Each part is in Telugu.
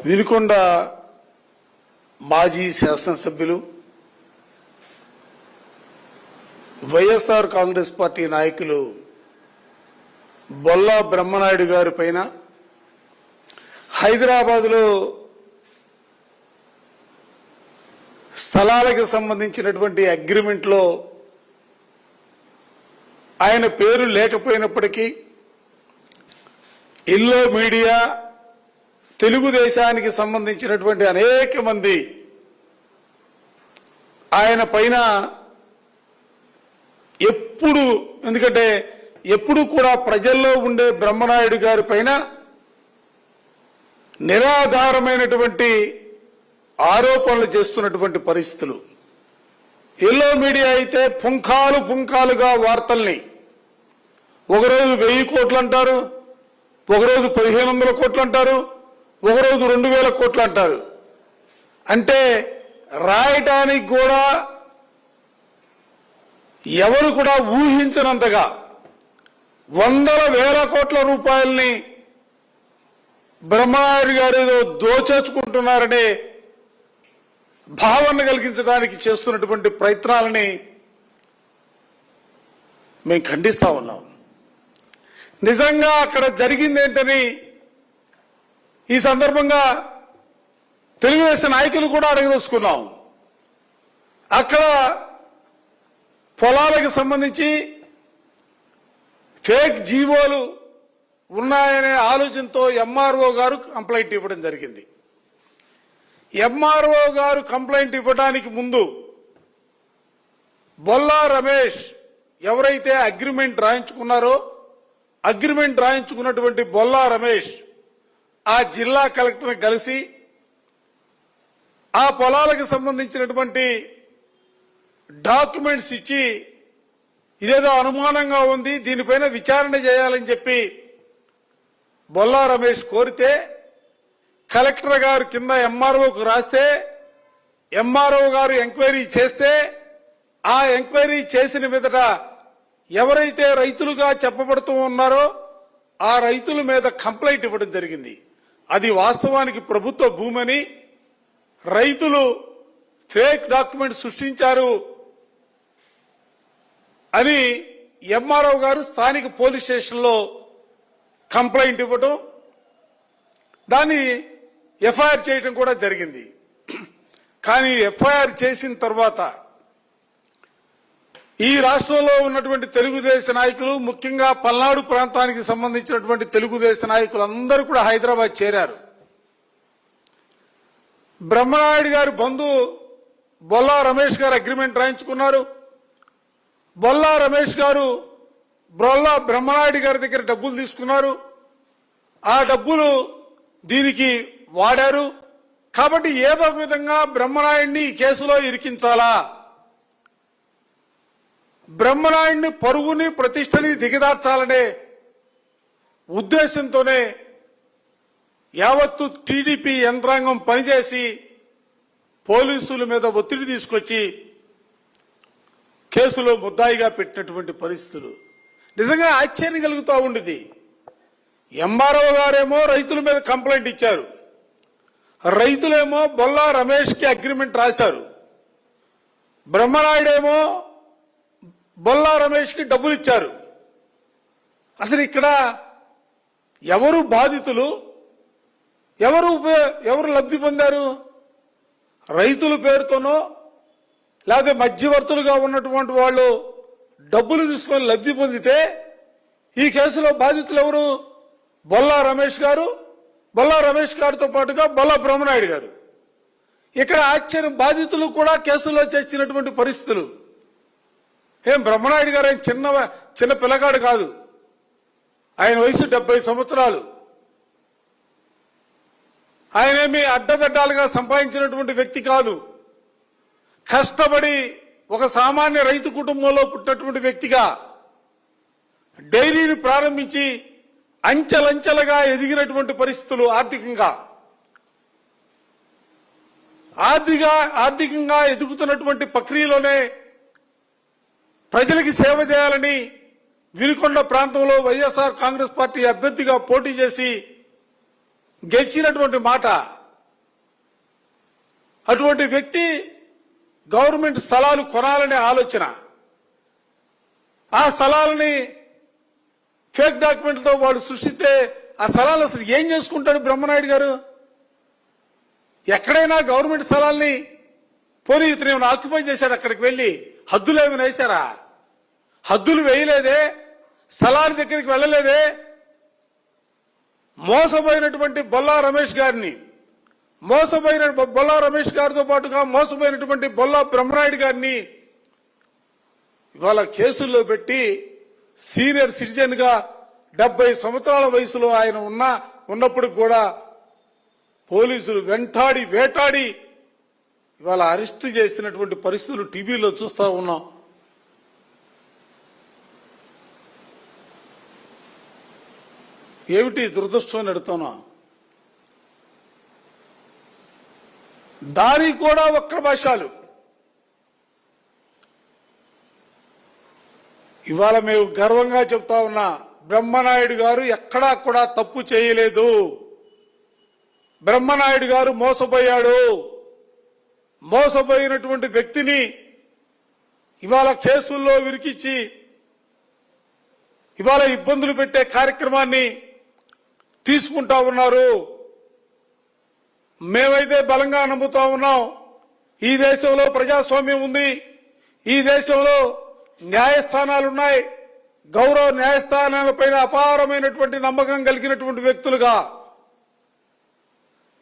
వినుకొండ మాజీ శాసనసభ్యులు వైఎస్ఆర్ కాంగ్రెస్ పార్టీ నాయకులు బొల్లా బ్రహ్మనాయుడు గారి పైన హైదరాబాద్లో స్థలాలకు సంబంధించినటువంటి అగ్రిమెంట్లో ఆయన పేరు లేకపోయినప్పటికీ ఎల్లో మీడియా తెలుగుదేశానికి సంబంధించినటువంటి అనేక మంది ఆయన పైన ఎప్పుడు కూడా ప్రజల్లో ఉండే బ్రహ్మనాయుడు గారి పైన నిరాధారమైనటువంటి ఆరోపణలు చేస్తున్నటువంటి పరిస్థితులు. ఎల్లో మీడియా అయితే పుంఖాలుగా వార్తల్ని ఒకరోజు 1000 కోట్లు అంటారు, ఒకరోజు 1500 కోట్లు అంటారు, ఒకరోజు 2000 కోట్లు అంటారు. అంటే రాయటానికి కూడా ఎవరు కూడా ఊహించనంతగా వందల వేల కోట్ల రూపాయల్ని బ్రహ్మనాయుడు గారు ఏదో దోచేసుకుంటున్నారనే భావన కలిగించడానికి చేస్తున్నటువంటి ప్రయత్నాలని మేము ఖండిస్తా ఉన్నాం. నిజంగా అక్కడ జరిగింది ఏంటని ఈ సందర్భంగా తెలుగుదేశం నాయకులు కూడా అడగదలుచుకున్నాం. అక్కడ పొలాలకు సంబంధించి ఫేక్ జీవోలు ఉన్నాయనే ఆలోచనతో ఎంఆర్ఓ గారు కంప్లైంట్ ఇవ్వడం జరిగింది. ఎంఆర్ఓ గారు కంప్లైంట్ ఇవ్వడానికి ముందు బొల్లా రమేష్ ఎవరైతే అగ్రిమెంట్ రాయించుకున్నటువంటి బొల్లా రమేష్ ఆ జిల్లా కలెక్టర్ని కలిసి ఆ పొలాలకు సంబంధించినటువంటి డాక్యుమెంట్స్ ఇచ్చి ఇదేదో అనుమానంగా ఉంది, దీనిపైన విచారణ చేయాలని చెప్పి బొల్లా రమేష్ కోరితే కలెక్టర్ గారు కింద ఎంఆర్ఓకు రాస్తే ఎంఆర్ఓ గారు ఎంక్వైరీ చేస్తే ఆ ఎంక్వైరీ చేసిన మీదట ఎవరైతే రైతులుగా చెప్పబడుతూ ఉన్నారో ఆ రైతుల మీద కంప్లైంట్ ఇవ్వడం జరిగింది. అది వాస్తవానికి ప్రభుత్వ భూమని రైతులు ఫేక్ డాక్యుమెంట్ సృష్టించారు అని ఎంఆర్ఓ గారు స్థానిక పోలీస్ స్టేషన్లో కంప్లైంట్ ఇవ్వడం, దాన్ని ఎఫ్ఐఆర్ చేయడం కూడా జరిగింది. కానీ ఎఫ్ఐఆర్ చేసిన తర్వాత ఈ రాష్ట్రంలో ఉన్నటువంటి తెలుగుదేశం నాయకులు, ముఖ్యంగా పల్నాడు ప్రాంతానికి సంబంధించినటువంటి తెలుగుదేశం నాయకులు అందరూ కూడా హైదరాబాద్ చేరారు. బ్రహ్మనాయుడు గారి బంధువు బొల్లా రమేష్ గారు అగ్రిమెంట్ రాయించుకున్నారు. బొల్లా రమేష్ గారు బ్రహ్మనాయుడు గారి దగ్గర డబ్బులు తీసుకున్నారు. ఆ డబ్బులు దీనికి వాడారు. కాబట్టి ఏదో ఒక విధంగా బ్రహ్మనాయుడిని ఈ కేసులో ఇరికించాలా, బ్రహ్మనాయుడిని పరువుని ప్రతిష్టని దిగదార్చాలనే ఉద్దేశంతోనే యావత్తు టీడీపీ యంత్రాంగం పనిచేసి పోలీసుల మీద ఒత్తిడి తీసుకొచ్చి కేసులో ముద్దాయిగా పెట్టినటువంటి పరిస్థితులు నిజంగా ఆశ్చర్యం కలుగుతూ ఉండేది. ఎంఆర్ఓ గారేమో రైతుల మీద కంప్లైంట్ ఇచ్చారు, రైతులేమో బొల్లా రమేష్ కి అగ్రిమెంట్ రాశారు, బ్రహ్మనాయుడేమో బొల్లా రమేష్ కి డబ్బులు ఇచ్చారు. అసలు ఇక్కడ ఎవరు బాధితులు, ఎవరు లబ్ధి పొందారు? రైతుల పేరుతోనో లేకపోతే మధ్యవర్తులుగా ఉన్నటువంటి వాళ్ళు డబ్బులు తీసుకొని లబ్ధి పొందితే ఈ కేసులో బాధితులు ఎవరు? బొల్లా రమేష్ గారితో పాటుగా బొల్లా బ్రహ్మనాయుడు గారు. ఇక్కడ ఆశ్చర్యం, బాధితులు కూడా కేసులో చేర్చినటువంటి పరిస్థితులు. ఏం బ్రహ్మనాయుడు గారు ఆయన చిన్న పిల్లగాడు కాదు, ఆయన వయసు 70 సంవత్సరాలు. ఆయనేమి అడ్డదడ్డాలుగా సంపాదించినటువంటి వ్యక్తి కాదు. కష్టపడి ఒక సామాన్య రైతు కుటుంబంలో పుట్టినటువంటి వ్యక్తిగా డైరీని ప్రారంభించి అంచెలంచెలుగా ఎదిగినటువంటి పరిస్థితులు, ఆర్థికంగా ఎదుగుతున్నటువంటి ప్రక్రియలోనే ప్రజలకి సేవ చేయాలని వినుకొండ ప్రాంతంలో వైఎస్ఆర్ కాంగ్రెస్ పార్టీ అభ్యర్థిగా పోటీ చేసి గెలిచినటువంటి మాట అటువంటి వ్యక్తి గవర్నమెంట్ స్థలాలు కొనాలనే ఆలోచన, ఆ స్థలాలని ఫేక్ డాక్యుమెంట్లతో వాళ్ళు సృష్టిస్తే ఆ స్థలాలు అసలు ఏం చేసుకుంటాడు బ్రహ్మనాయుడు గారు? ఎక్కడైనా గవర్నమెంట్ స్థలాల్ని పోనీ ఇతను ఏమైనా ఆక్యుపై చేశాడు, అక్కడికి వెళ్లి హద్దులు ఏమైనా వేశారా? హద్దులు వేయలేదే, స్థలాల దగ్గరికి వెళ్ళలేదే. మోసపోయినటువంటి బొల్లా రమేష్ గారిని, మోసపోయిన బొల్లా రమేష్ గారితో పాటుగా మోసపోయినటువంటి బొల్లా బ్రహ్మనాయుడు గారిని ఇవాళ కేసుల్లో పెట్టి సీనియర్ సిటిజన్ గా 70 సంవత్సరాల వయసులో ఆయన ఉన్నప్పుడు కూడా పోలీసులు వెంటాడి వేటాడి ఇవాళ అరెస్ట్ చేసినటువంటి పరిస్థితులు టీవీలో చూస్తా ఉన్నాం. ఏమిటి దురదృష్టం అని అడుగుతున్నా. దానికి కూడా వక్ర భాషలు. ఇవాళ మేము గర్వంగా చెప్తా ఉన్నా, బ్రహ్మనాయుడు గారు ఎక్కడా కూడా తప్పు చేయలేదు. బ్రహ్మనాయుడు గారు మోసపోయాడు. మోసపోయినటువంటి వ్యక్తిని ఇవాళ కేసుల్లో విరికించి ఇవాళ ఇబ్బందులు పెట్టే కార్యక్రమాన్ని తీసుకుంటా ఉన్నారు. మేమైతే బలంగా నమ్ముతా ఉన్నాం, ఈ దేశంలో ప్రజాస్వామ్యం ఉంది, ఈ దేశంలో న్యాయస్థానాలున్నాయి. గౌరవ న్యాయస్థానాలపైన అపారమైనటువంటి నమ్మకం కలిగినటువంటి వ్యక్తులుగా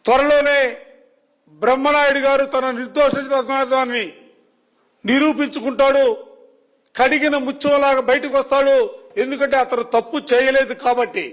త్వరలోనే బ్రహ్మనాయుడు గారు తన నిర్దోషాన్ని నిరూపించుకుంటాడు. కడిగిన ముత్యంలాగా బయటకు వస్తాడు. ఎందుకంటే అతను తప్పు చేయలేదు కాబట్టి.